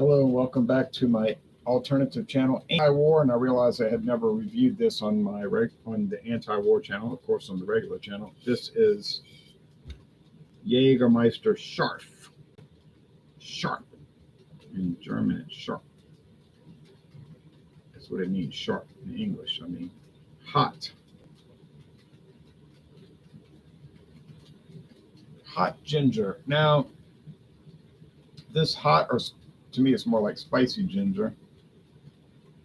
Hello and welcome back to my alternative channel, Anti-War, and I realized I had never reviewed this on my on the Anti-War channel, of course on the regular channel. This is Jägermeister Sharf. Sharp. In German it's sharp. That's what it means, sharp in English. I mean hot. Hot ginger. Now this hot, or to me it's more like spicy ginger.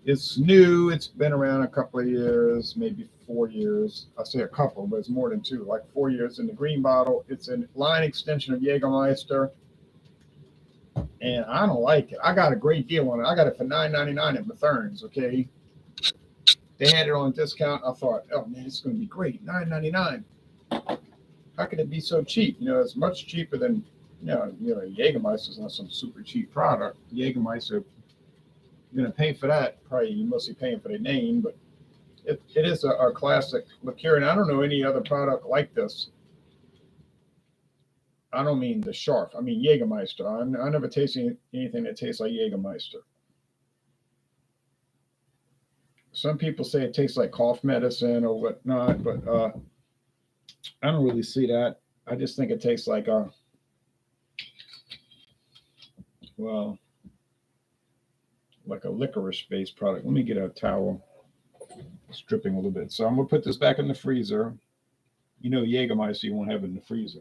It's new. It's been around a couple of years, maybe 4 years. I say a couple, but it's more than two, like 4 years in the green bottle. It's a line extension of Jägermeister, and I don't like it. I got a great deal on it. I got it for $9.99 at Mathern's, okay? They had it on discount. I thought, oh man, it's going to be great, $9.99. How could it be so cheap? You know, it's much cheaper than, Jägermeister's not some super cheap product. Jägermeister, you're going to pay for that. Probably you're mostly paying for the name, but it is a classic liqueur. And I don't know any other product like this. I don't mean the Sharf. I mean Jägermeister. I never tasted anything that tastes like Jägermeister. Some people say it tastes like cough medicine or whatnot, but I don't really see that. I just think it tastes like like a licorice-based product. Let me get a towel. It's dripping a little bit. So I'm going to put this back in the freezer. You know, Jägermeister, you won't have it in the freezer.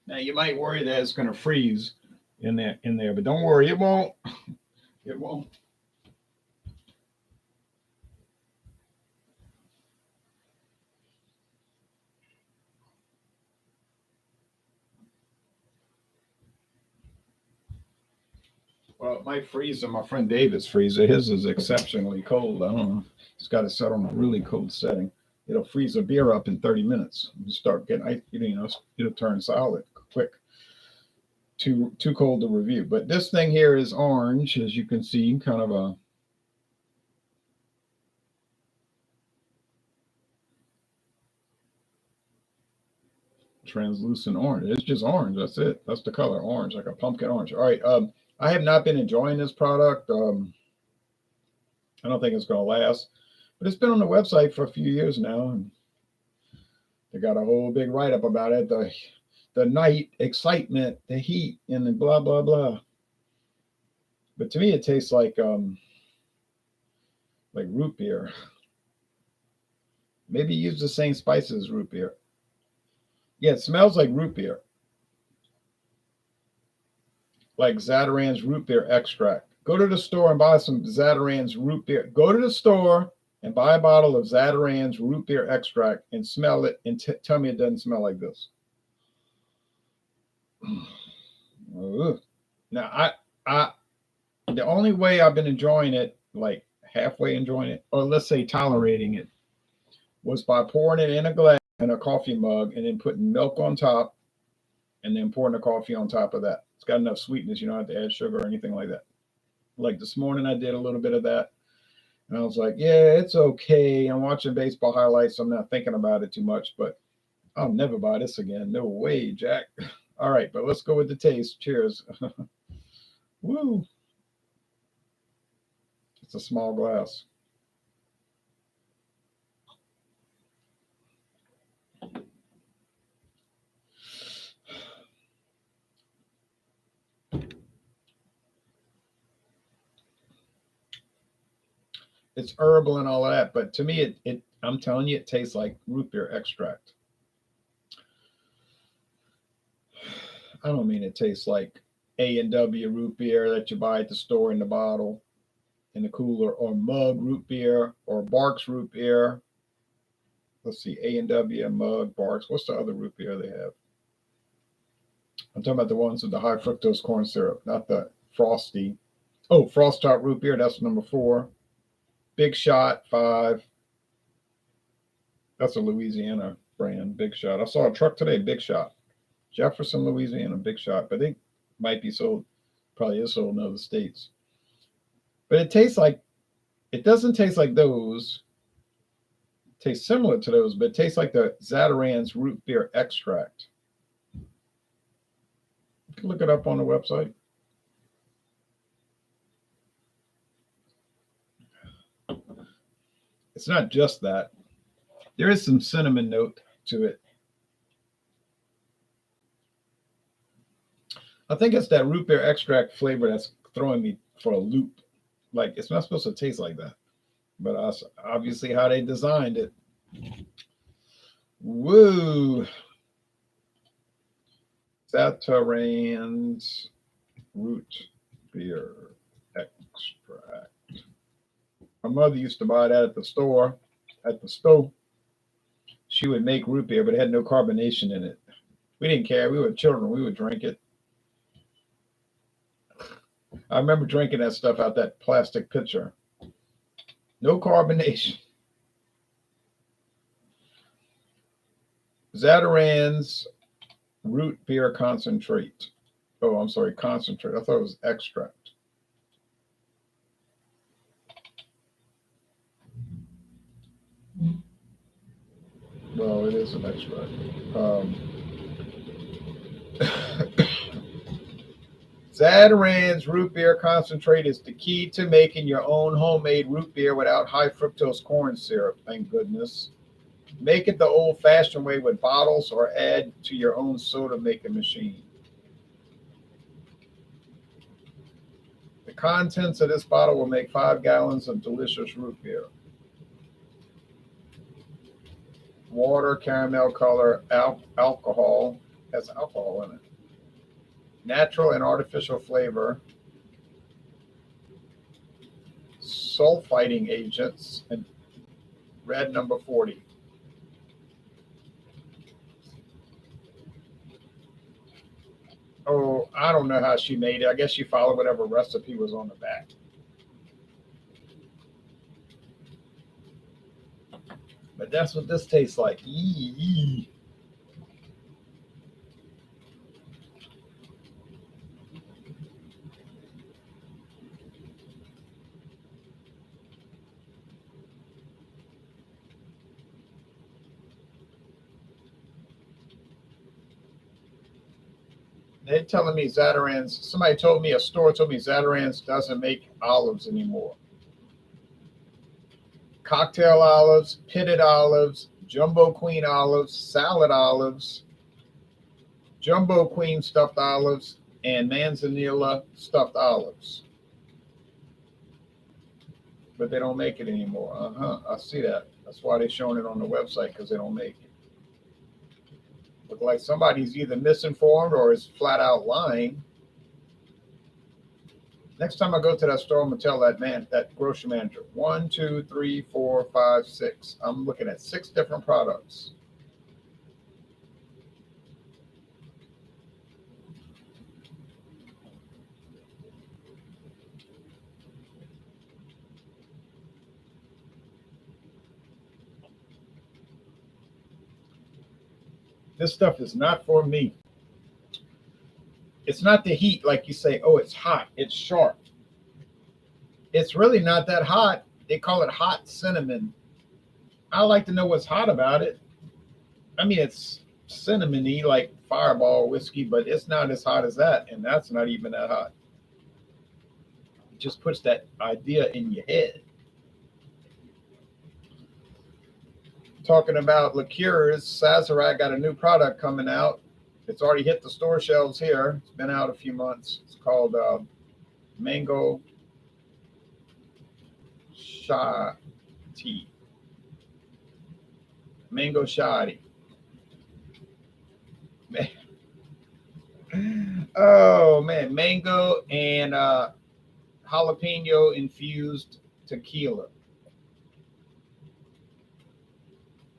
Now you might worry that it's going to freeze in there, but don't worry, it won't. It won't. Well, it might freeze in my friend David's freezer. His is exceptionally cold. I don't know. He's got it set on a really cold setting. It'll freeze a beer up in 30 minutes. You start getting, it'll turn solid quick. Too cold to review. But this thing here is orange, as you can see, kind of a translucent orange. It's just orange. That's it. That's the color, orange, like a pumpkin orange. All right. I have not been enjoying this product. I don't think it's going to last, but it's been on the website for a few years now, and they got a whole big write-up about it. The night excitement, the heat, and the blah blah blah. But to me, it tastes like root beer. Maybe use the same spices as root beer. Yeah, it smells like root beer, like Zatarain's root beer extract. Go to the store and buy some Zatarain's root beer. Go to the store and buy a bottle of Zatarain's root beer extract and smell it, and tell me it doesn't smell like this. Now, I the only way I've been enjoying it, like halfway enjoying it, or let's say tolerating it, was by pouring it in a glass, in a coffee mug, and then putting milk on top, and then pouring the coffee on top of that. It's got enough sweetness. You don't have to add sugar or anything like that. Like this morning, I did a little bit of that, and I was like, yeah, it's okay. I'm watching baseball highlights. So I'm not thinking about it too much, but I'll never buy this again. No way, Jack. All right, but let's go with the taste. Cheers. Woo. It's a small glass. It's herbal and all of that, but to me, I'm telling you, it tastes like root beer extract. I don't mean it tastes like A&W root beer that you buy at the store in the bottle, in the cooler, or mug root beer, or Barks root beer. Let's see, A&W, mug, Barks. What's the other root beer they have? I'm talking about the ones with the high fructose corn syrup, not the frosty. Oh, Frost Top root beer, that's number 4. Big Shot, 5. That's a Louisiana brand, Big Shot. I saw a truck today, Big Shot. Jefferson, Louisiana, big shot, but they might be sold, probably is sold in other states. But it tastes like, it doesn't taste like those. It tastes similar to those, but it tastes like the Zatarain's root beer extract. You can look it up on the website. It's not just that. There is some cinnamon note to it. I think it's that root beer extract flavor that's throwing me for a loop. Like, it's not supposed to taste like that, but obviously how they designed it. Woo! Zatarain's root beer extract. My mother used to buy that at the store, at the stove. She would make root beer, but it had no carbonation in it. We didn't care. We were children. We would drink it. I remember drinking that stuff out that plastic pitcher. No carbonation. Zatarain's root beer concentrate. Oh, I'm sorry, concentrate. I thought it was extract. Well, it is an extract. Zatarain's root beer concentrate is the key to making your own homemade root beer without high fructose corn syrup. Thank goodness. Make it the old-fashioned way with bottles or add to your own soda making machine. The contents of this bottle will make 5 gallons of delicious root beer. Water, caramel color, alcohol. Has alcohol in it. Natural and artificial flavor, sulfiting agents, and red number 40. Oh, I don't know how she made it. I guess she followed whatever recipe was on the back. But that's what this tastes like. Eee. They're telling me Zatarain's, somebody told me, a store told me Zatarain's doesn't make olives anymore. Cocktail olives, pitted olives, jumbo queen olives, salad olives, jumbo queen stuffed olives, and manzanilla stuffed olives. But they don't make it anymore. I see that. That's why they're showing it on the website, because they don't make it. Look like somebody's either misinformed or is flat out lying. Next time I go to that store, I'm gonna tell that grocery manager, 1, 2, 3, 4, 5, 6. I'm looking at 6 different products. This stuff is not for me. It's not the heat, like you say, oh, it's hot, it's sharp. It's really not that hot. They call it hot cinnamon. I like to know what's hot about it. I mean, it's cinnamony like Fireball whiskey, but it's not as hot as that, and that's not even that hot. It just puts that idea in your head. Talking about liqueurs, Sazerac got a new product coming out. It's already hit the store shelves here. It's been out a few months. It's called Mango Shadi. Mango Shadi. Oh man, mango and jalapeno infused tequila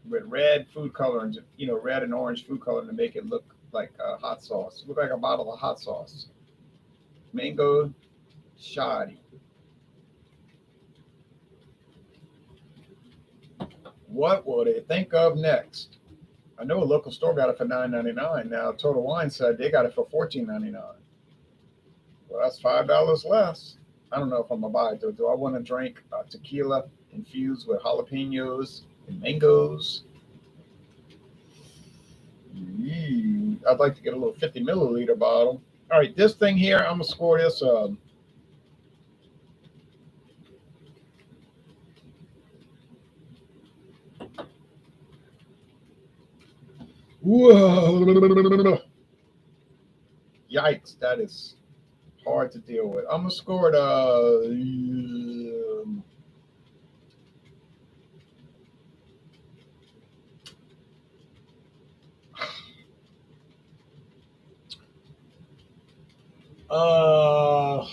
with red food coloring, red and orange food coloring to make it look like hot sauce. Look like a bottle of hot sauce. Mango Shadi. What will they think of next? I know a local store got it for $9.99. Now Total Wine said they got it for $14.99. Well, that's $5 less. I don't know if I'm gonna buy it though. Do I want to drink tequila infused with jalapenos and mangoes? I'd like to get a little 50 milliliter bottle. All right, this thing here, I'm gonna score this. Whoa! Yikes, that is hard to deal with. I'm gonna score it. Uh,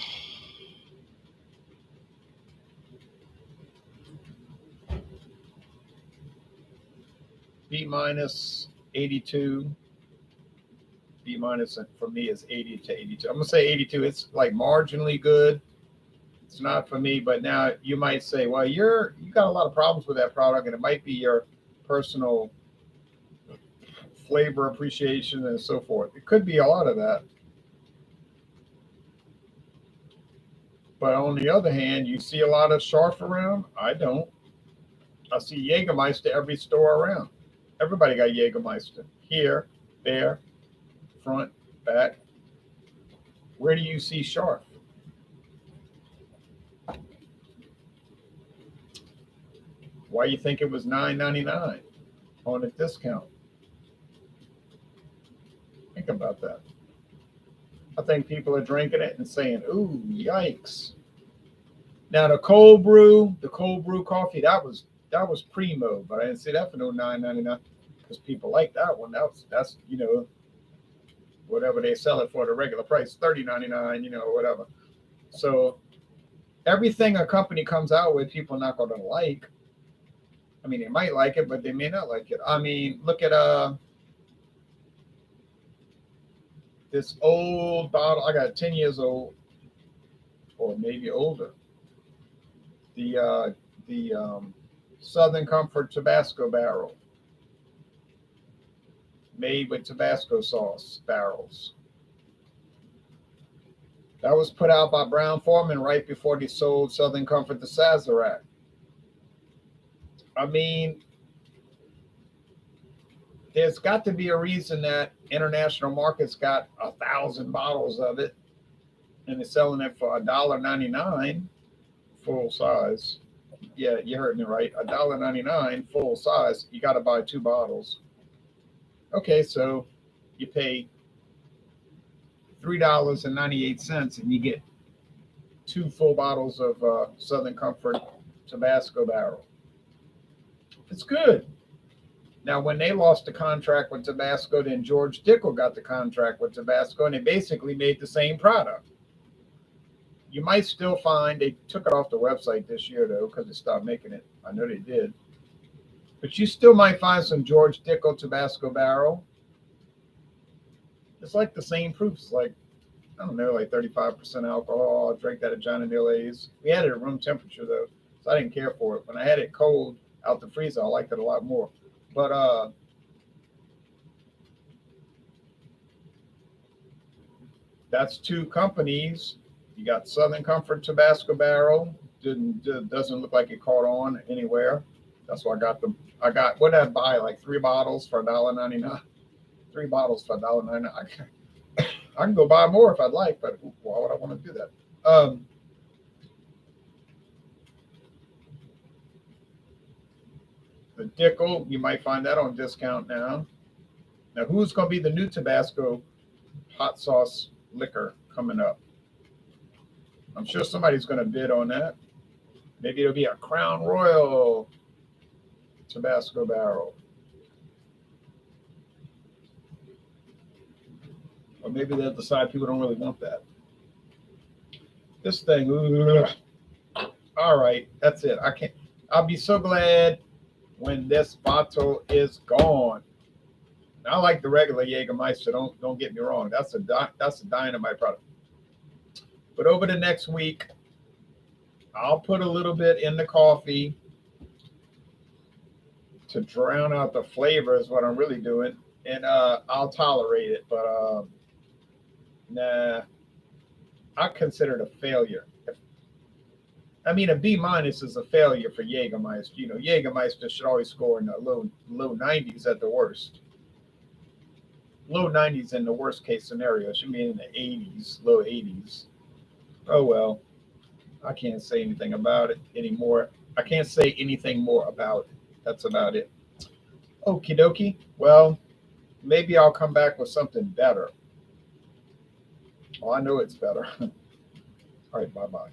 B minus 82. B minus for me is 80 to 82. I'm gonna say 82. It's like marginally good. It's not for me, but now you might say, well, you got a lot of problems with that product, and it might be your personal flavor appreciation and so forth. It could be a lot of that. But on the other hand, you see a lot of Sharf around. I don't. I see Jägermeister every store around. Everybody got Jägermeister here, there, front, back. Where do you see Sharf? Why you think it was $9.99 on a discount? Think about that. I think people are drinking it and saying, "Ooh, yikes!" Now the cold brew coffee, that was primo, but I didn't see that for no $9.99 because people like that one. That's whatever they sell it for the regular price, $30.99, whatever. So everything a company comes out with, people are not going to like. I mean, they might like it, but they may not like it. I mean, look at this old bottle. I got 10 years old, or maybe older. The Southern Comfort Tabasco barrel, made with Tabasco sauce barrels. That was put out by Brown-Forman right before they sold Southern Comfort to Sazerac. I mean, there's got to be a reason that international markets got 1,000 bottles of it, and they're selling it for $1.99 full size. Yeah, you heard me right. $1.99 full size. You got to buy 2 bottles. Okay, so you pay $3.98 and you get 2 full bottles of Southern Comfort Tabasco barrel. It's good. Now, when they lost the contract with Tabasco, then George Dickel got the contract with Tabasco, and they basically made the same product. You might still find they took it off the website this year, though, because they stopped making it. I know they did. But you still might find some George Dickel Tabasco barrel. It's like the same proof. It's like, I don't know, like 35% alcohol. I drank that at John and A's. We had it at room temperature, though, so I didn't care for it. When I had it cold out the freezer, I liked it a lot more. But that's 2 companies. You got Southern Comfort Tabasco barrel. Doesn't look like it caught on anywhere. That's why I got them. What did I buy? Like 3 bottles for $1.99. 3 bottles for $1.99. I can go buy more if I'd like, but why would I want to do that? The Dickel, you might find that on discount now. Now, who's going to be the new Tabasco hot sauce liquor coming up? I'm sure somebody's going to bid on that. Maybe it'll be a Crown Royal Tabasco barrel. Or maybe they'll decide people don't really want that. This thing, all right, that's it. I'll be so glad when this bottle is gone. I like the regular Jägermeister. Don't get me wrong. That's a dynamite product. But over the next week, I'll put a little bit in the coffee to drown out the flavor is what I'm really doing, and I'll tolerate it, but nah, I consider it a failure. I mean, a B minus is a failure for Jägermeister. You know, Jägermeister should always score in the low 90s at the worst. Low 90s in the worst case scenario. It should be in the 80s, low 80s. Oh well, I can't say anything about it anymore. I can't say anything more about it. That's about it. Okie dokie. Well, maybe I'll come back with something better. Oh, I know it's better. All right, bye bye.